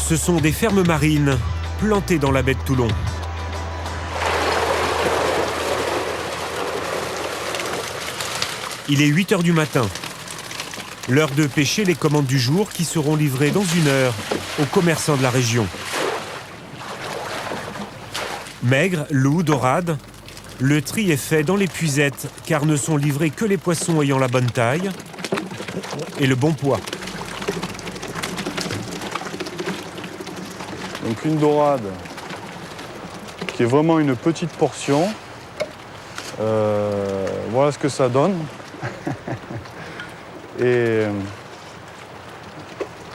Ce sont des fermes marines plantées dans la baie de Toulon. Il est 8 h du matin. L'heure de pêcher les commandes du jour qui seront livrées dans 1 heure aux commerçants de la région. Maigre, loup, dorade, le tri est fait dans les puisettes car ne sont livrés que les poissons ayant la bonne taille et le bon poids. Donc une dorade qui est vraiment une petite portion. Voilà ce que ça donne. Et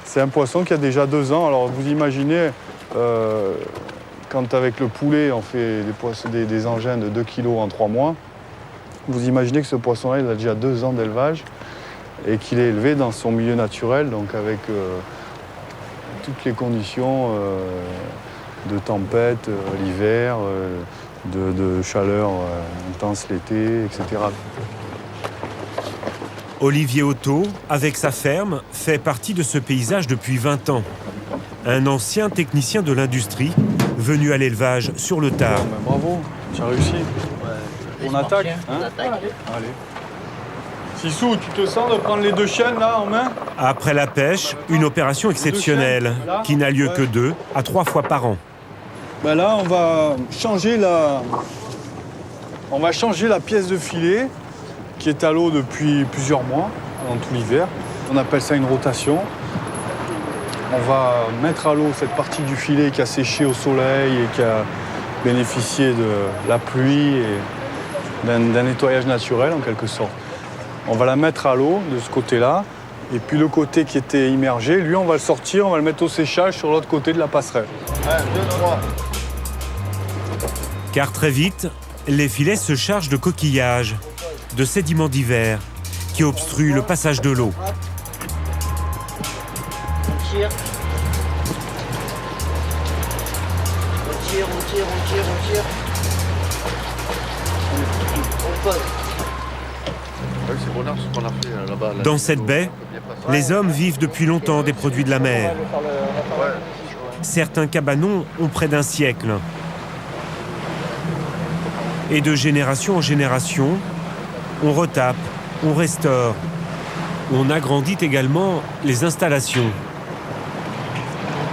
c'est un poisson qui a déjà 2 ans. Alors vous imaginez, quand avec le poulet on fait des engins de 2 kg en 3 mois, vous imaginez que ce poisson-là il a déjà 2 ans d'élevage et qu'il est élevé dans son milieu naturel, donc avec toutes les conditions de tempête l'hiver, de chaleur intense l'été, etc. Olivier Otto, avec sa ferme, fait partie de ce paysage depuis 20 ans. Un ancien technicien de l'industrie, venu à l'élevage sur le tard. Bravo, tu as réussi. On attaque, hein? Allez. Sissou, tu te sens de prendre les 2 chaînes là en main? Après la pêche, une opération exceptionnelle qui n'a lieu que 2 à 3 fois par an. Ben là, on va changer la pièce de filet qui est à l'eau depuis plusieurs mois, dans tout l'hiver. On appelle ça une rotation. On va mettre à l'eau cette partie du filet qui a séché au soleil et qui a bénéficié de la pluie et d'un nettoyage naturel en quelque sorte. On va la mettre à l'eau de ce côté-là. Et puis le côté qui était immergé, lui, on va le sortir, on va le mettre au séchage sur l'autre côté de la passerelle. 1, 2, 3. Car très vite, les filets se chargent de coquillages, de sédiments divers, qui obstruent le passage de l'eau. On tire. On pose. Dans cette baie, les hommes vivent depuis longtemps des produits de la mer. Certains cabanons ont près d'1 siècle. Et de génération en génération, on retape, on restaure. On agrandit également les installations.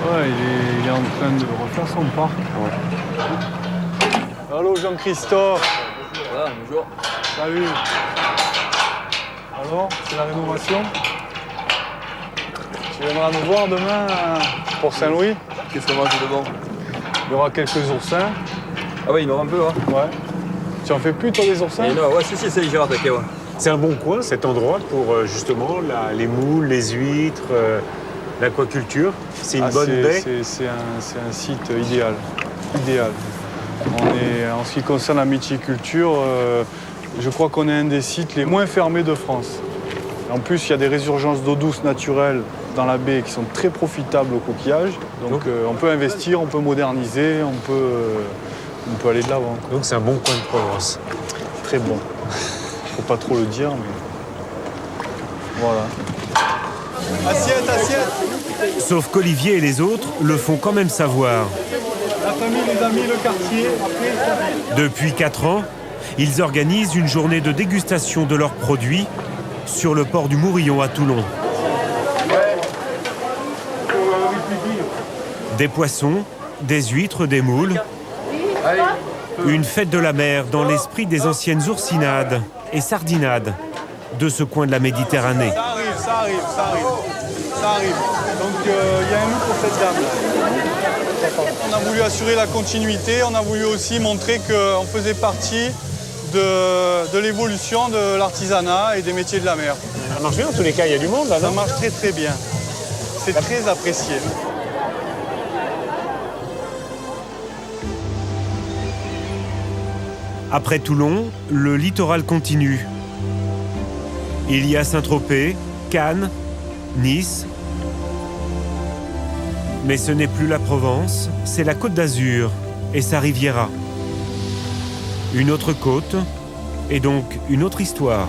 Ouais, il est en train de refaire son parc. Ouais. Allô Jean-Christophe. Voilà, bonjour. Salut. Alors, c'est la rénovation? Tu viendras nous voir demain pour Saint-Louis? Qu'est-ce qu'on mange devant? Il y aura quelques oursins. Ah oui, il y en aura un peu, hein. Ouais. Tu en fais plus, toi, des oursins? Non, ouais, si, ça y est, j'ai attaqué, ouais. C'est un bon coin, cet endroit, pour justement les moules, les huîtres, l'aquaculture. C'est une bonne baie. C'est un site idéal. En ce qui concerne la mythiculture, je crois qu'on est un des sites les moins fermés de France. En plus, il y a des résurgences d'eau douce naturelle dans la baie qui sont très profitables aux coquillages. Donc on peut investir, on peut moderniser, on peut aller de l'avant. Donc c'est un bon coin de Provence. Très bon. Faut pas trop le dire, mais voilà. Assiette. Sauf qu'Olivier et les autres le font quand même savoir. La famille, les amis, le quartier. Depuis 4 ans, ils organisent une journée de dégustation de leurs produits sur le port du Mourillon à Toulon. Des poissons, des huîtres, des moules. Une fête de la mer dans l'esprit des anciennes oursinades et sardinades de ce coin de la Méditerranée. Ça arrive. Donc il y a un loup pour cette dame. On a voulu assurer la continuité, on a voulu aussi montrer qu'on faisait partie de l'évolution de l'artisanat et des métiers de la mer. Ça marche bien, en tous les cas, il y a du monde là, non? Ça marche très bien. C'est très apprécié. Après Toulon, le littoral continue. Il y a Saint-Tropez, Cannes, Nice. Mais ce n'est plus la Provence, c'est la Côte d'Azur et sa Riviera. Une autre côte et donc une autre histoire.